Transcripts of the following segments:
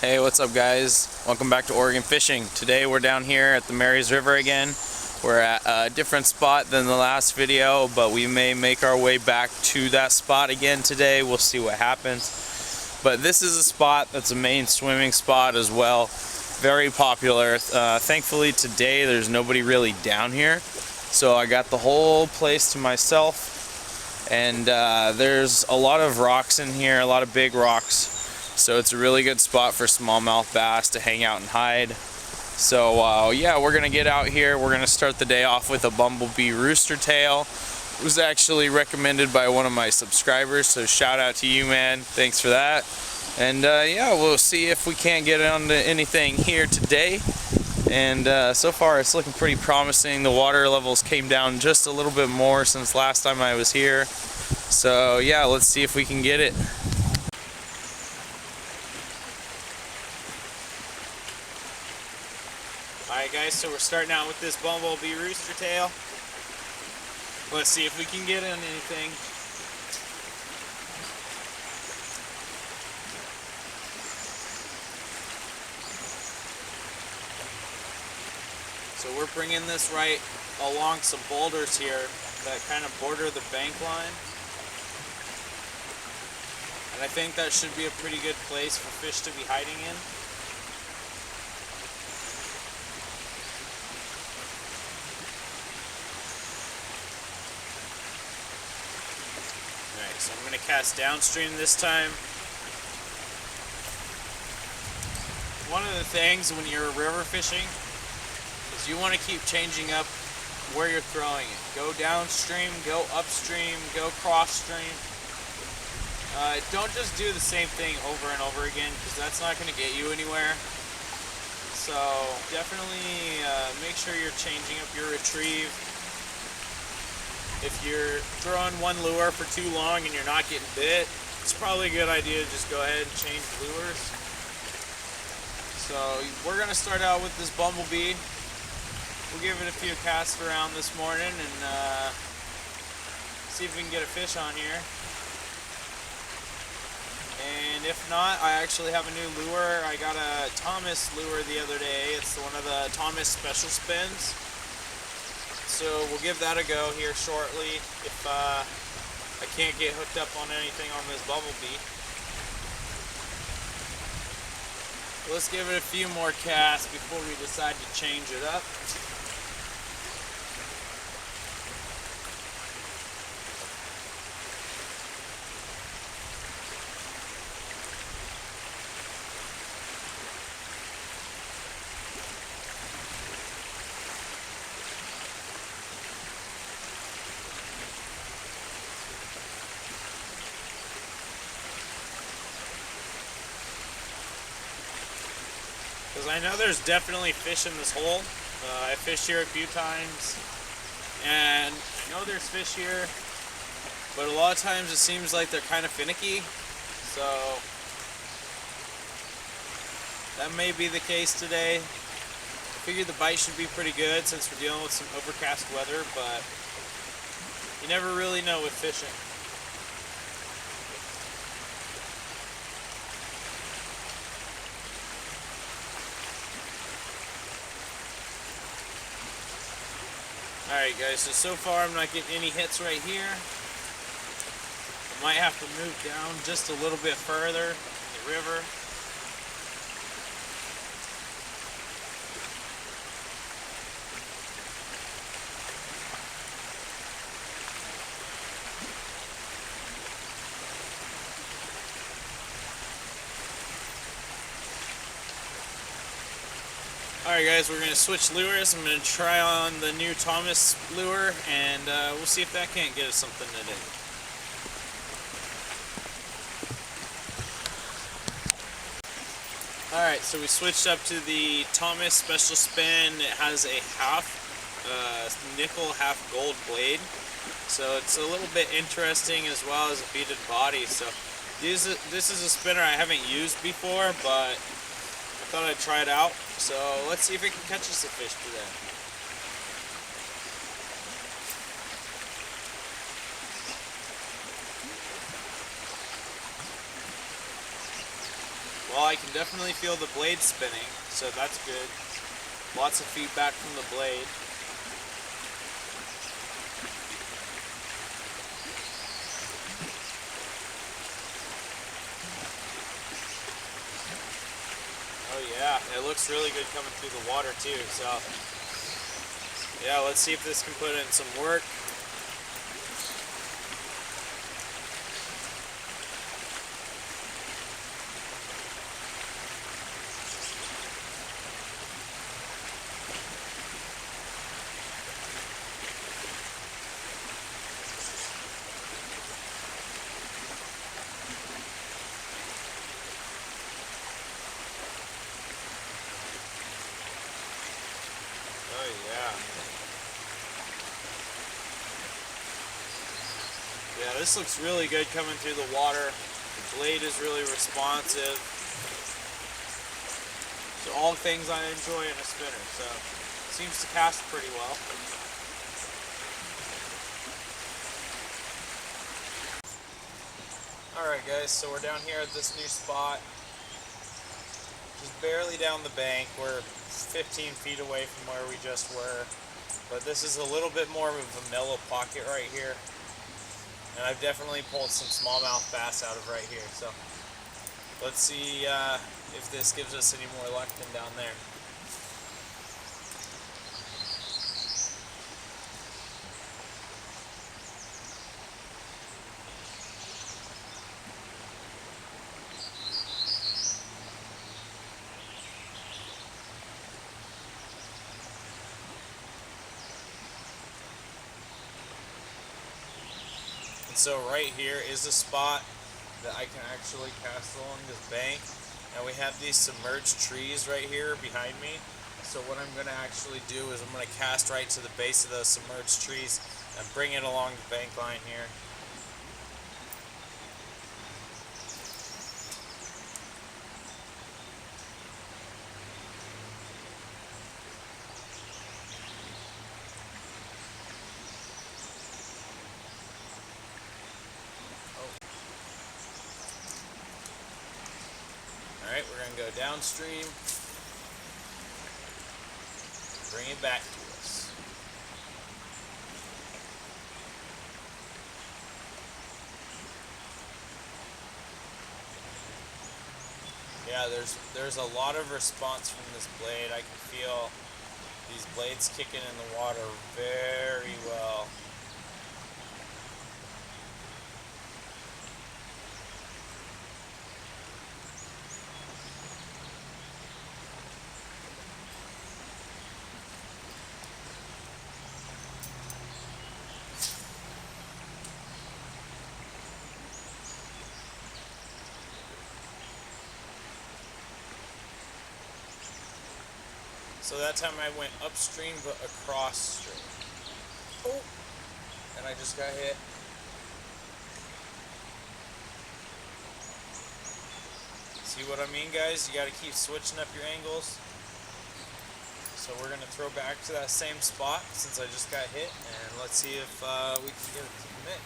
Hey, what's up guys? Welcome back to Oregon Fishing. Today we're down here at the Marys River again. We're at a different spot than the last video, but we may make our way back to that spot again today. We'll see what happens. But this is a spot that's a main swimming spot as well. Very popular. Thankfully today there's nobody really down here. So I got the whole place to myself. And there's a lot of rocks in here, a lot of big rocks. So it's a really good spot for smallmouth bass to hang out and hide. So yeah, we're gonna get out here. We're gonna start the day off with a bumblebee rooster tail. It was actually recommended by one of my subscribers, so shout out to you, man. Thanks for that. And yeah, we'll see if we can't get onto anything here today. And so far it's looking pretty promising. The water levels came down just a little bit more since last time I was here. So yeah, let's see if we can get it. Alright guys, so we're starting out with this bumblebee rooster tail. Let's see if we can get on anything. So we're bringing this right along some boulders here that kind of border the bank line. And I think that should be a pretty good place for fish to be hiding in. So I'm going to cast downstream this time. One of the things when you're river fishing is you want to keep changing up where you're throwing it. Go downstream, go upstream, go cross stream. Don't just do the same thing over and over again, because that's not going to get you anywhere. So definitely make sure you're changing up your retrieve. If you're throwing one lure for too long and you're not getting bit, it's probably a good idea to just go ahead and change lures. So we're going to start out with this bumblebee. We'll give it a few casts around this morning and see if we can get a fish on here. And if not, I actually have a new lure. I got a Thomas lure the other day. It's one of the Thomas Special Spins. So we'll give that a go here shortly if I can't get hooked up on anything on this bumblebee. Let's give it a few more casts before we decide to change it up. Because I know there's definitely fish in this hole. I fished here a few times, and I know there's fish here, but a lot of times it seems like they're kind of finicky, so that may be the case today. I figured the bite should be pretty good since we're dealing with some overcast weather, but you never really know with fishing. Alright guys, so far I'm not getting any hits right here. I might have to move down just a little bit further in the river. Alright guys, we're going to switch lures. I'm going to try on the new Thomas lure, and we'll see if that can't get us something today. Alright, so we switched up to the Thomas Special Spinn. It has a half nickel, half gold blade. So it's a little bit interesting as well as a beaded body. So this is a spinner I haven't used before, but I thought I'd try it out. So let's see if it can catch us a fish today. Well, Well, I can definitely feel the blade spinning, so that's good. Lots of feedback from the blade. Oh yeah, it looks really good coming through the water too, so yeah, let's see if this can put in some work. Oh yeah. Yeah, this looks really good coming through the water. The blade is really responsive. So all things I enjoy in a spinner, so it seems to cast pretty well. Alright guys, so we're down here at this new spot. Just barely down the bank. We're 15 feet away from where we just were. But this is a little bit more of a vanilla pocket right here. And I've definitely pulled some smallmouth bass out of right here. So let's see if this gives us any more luck than down there. So right here is a spot that I can actually cast along this bank. And we have these submerged trees right here behind me. So what I'm going to actually do is I'm going to cast right to the base of those submerged trees and bring it along the bank line here. Alright, we're going to go downstream, bring it back to us. Yeah, there's a lot of response from this blade. I can feel these blades kicking in the water very well. So that time I went upstream but across stream. Oh! And I just got hit. See what I mean, guys? You gotta keep switching up your angles. So we're gonna throw back to that same spot since I just got hit, and let's see if we can get it to commit.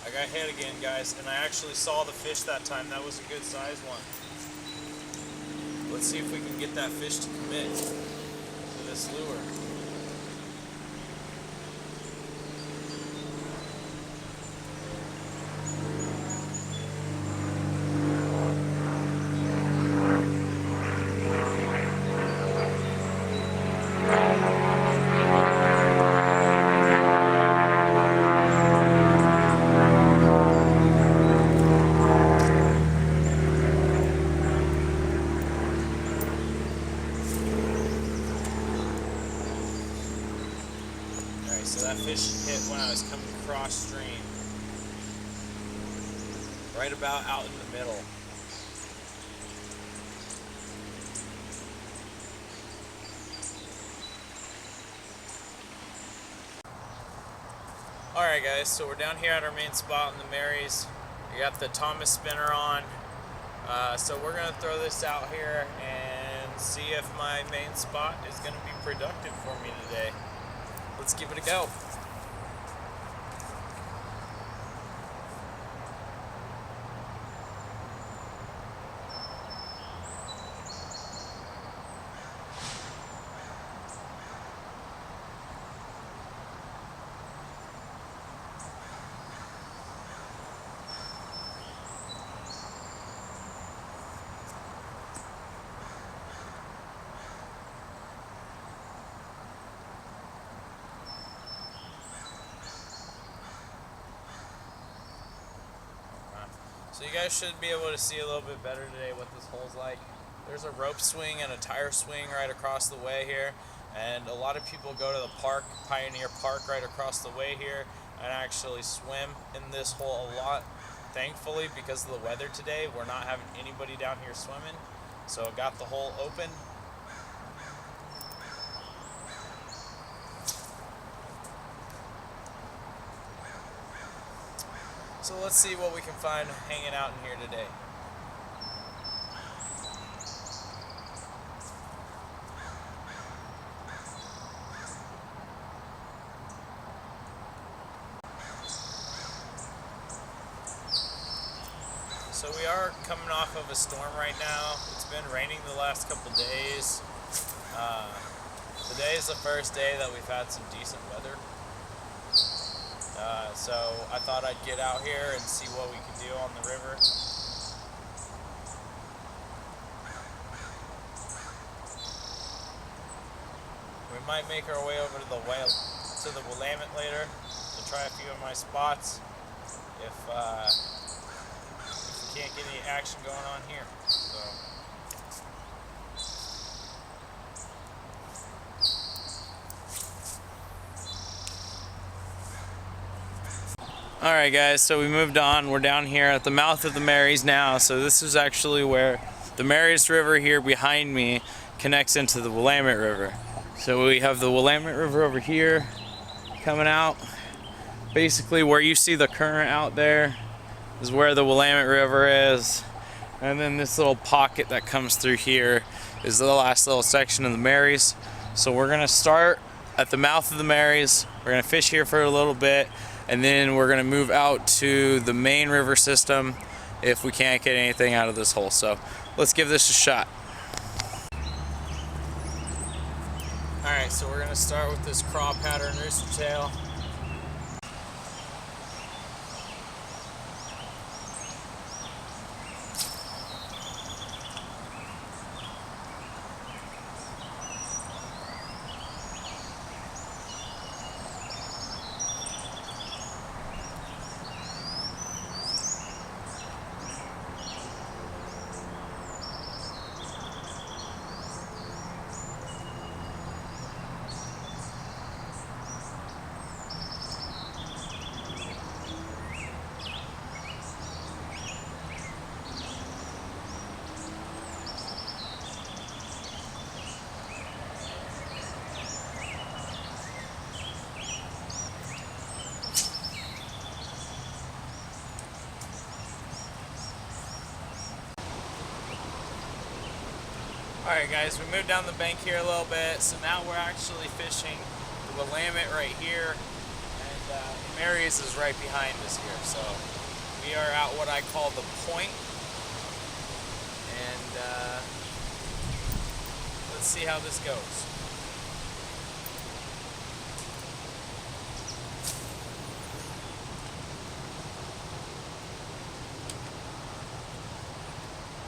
I got hit again, guys, and I actually saw the fish that time. That was a good size one. Let's see if we can get that fish to commit to this lure. So that fish hit when I was coming across stream, right about out in the middle. Alright guys, so we're down here at our main spot in the Marys. We got the Thomas spinner on. So we're going to throw this out here and see if my main spot is going to be productive for me today. Let's give it a go. So you guys should be able to see a little bit better today what this hole's like. There's a rope swing and a tire swing right across the way here, and a lot of people go to the park, Pioneer Park right across the way here, and actually swim in this hole a lot. Thankfully, because of the weather today, we're not having anybody down here swimming, so I got the hole open. So let's see what we can find hanging out in here today. So we are coming off of a storm right now. It's been raining the last couple days. Today is the first day that we've had some decent weather. So I thought I'd get out here and see what we can do on the river. We might make our way over to the Willamette later to try a few of my spots if we can't get any action going on here. So. Alright guys, so we moved on. We're down here at the mouth of the Marys now. So this is actually where the Marys River here behind me connects into the Willamette River. So we have the Willamette River over here coming out. Basically where you see the current out there is where the Willamette River is. And then this little pocket that comes through here is the last little section of the Marys. So we're gonna start at the mouth of the Marys. We're gonna fish here for a little bit, and then we're gonna move out to the main river system if we can't get anything out of this hole. So let's give this a shot. Alright, so we're gonna start with this craw pattern rooster tail. Alright guys, we moved down the bank here a little bit, so now we're actually fishing the Willamette right here, and the Marys is right behind us here. So we are at what I call the point, and let's see how this goes.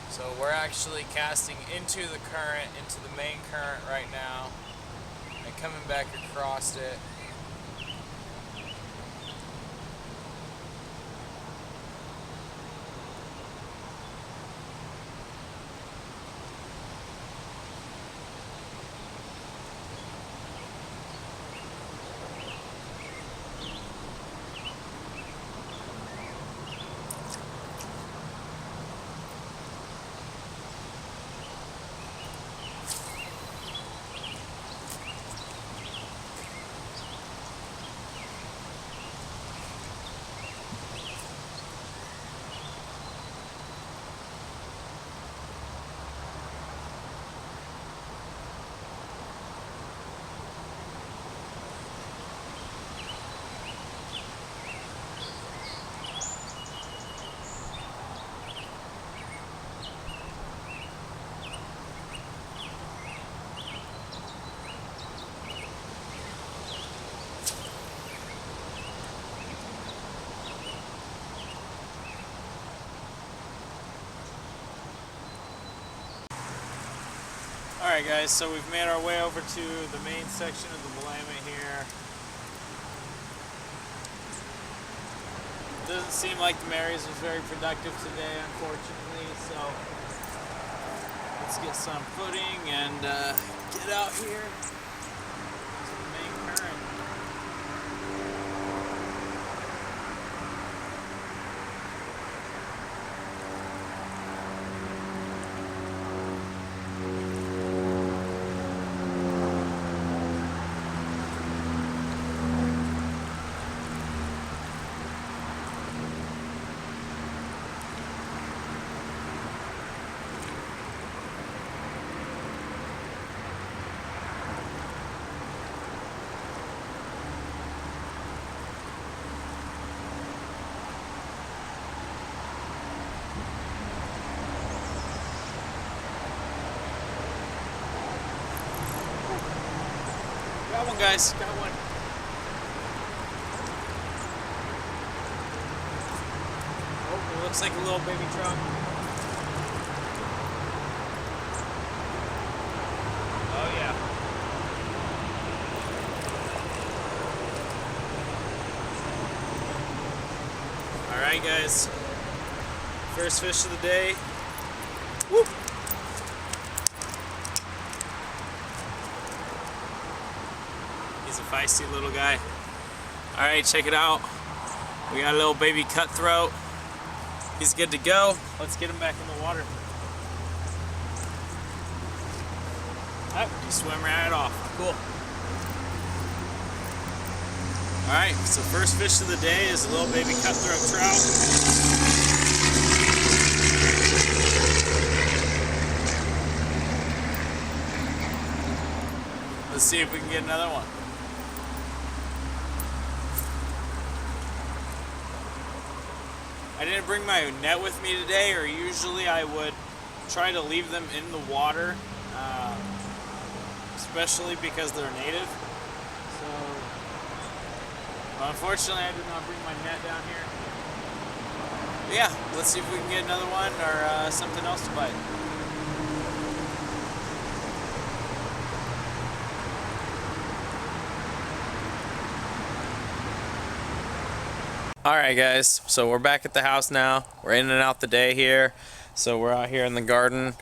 So we're actually casting into the current, into the main current right now, and coming back across it. Alright guys, so we've made our way over to the main section of the Willamette here. Doesn't seem like the Marys was very productive today, unfortunately, so let's get some footing and get out here to the main current. Got one, guys. Got one. Oh, it looks like a little baby trout. Oh, yeah. Alright, guys. First fish of the day. Woo! He's a feisty little guy. Alright, check it out. We got a little baby cutthroat. He's good to go. Let's get him back in the water. Alright, he swam right off. Cool. Alright, so first fish of the day is a little baby cutthroat trout. Let's see if we can get another one. I didn't bring my net with me today, or usually I would try to leave them in the water, especially because they're native. So, unfortunately, I did not bring my net down here. But yeah, let's see if we can get another one or something else to bite. Alright guys, so we're back at the house now. We're in and out the day here. So we're out here in the garden.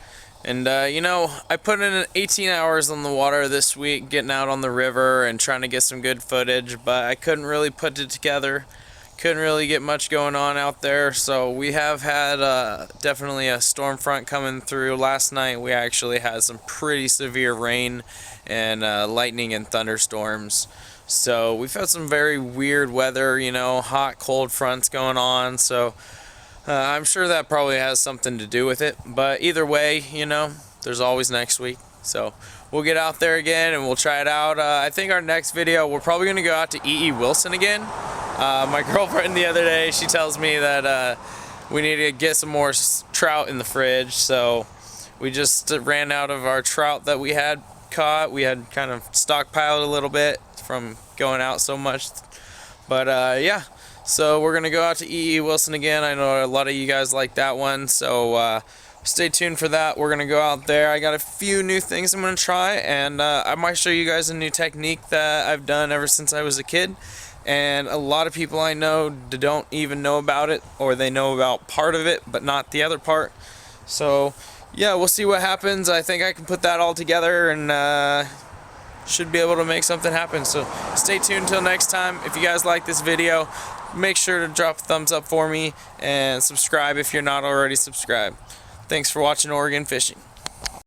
And you know, I put in 18 hours on the water this week, getting out on the river and trying to get some good footage, but I couldn't really put it together. Couldn't really get much going on out there. So we have had definitely a storm front coming through. Last night we actually had some pretty severe rain and lightning and thunderstorms. So we've had some very weird weather, you know, hot, cold fronts going on. So I'm sure that probably has something to do with it. But either way, you know, there's always next week. So we'll get out there again and we'll try it out. I think our next video, we're probably going to go out to E.E. Wilson again. My girlfriend the other day, she tells me that we need to get some more trout in the fridge. So we just ran out of our trout that we had caught. We had kind of stockpiled a little bit from going out so much, but yeah, so we're gonna go out to E.E. Wilson again. I know a lot of you guys like that one, so stay tuned for that. We're gonna go out there. I got a few new things I'm gonna try, and I might show you guys a new technique that I've done ever since I was a kid, and a lot of people I know don't even know about it, or they know about part of it but not the other part. So yeah, we'll see what happens. I think I can put that all together and should be able to make something happen. So stay tuned till next time. If you guys like this video, make sure to drop a thumbs up for me and subscribe if you're not already subscribed. Thanks for watching Oregon Fishing.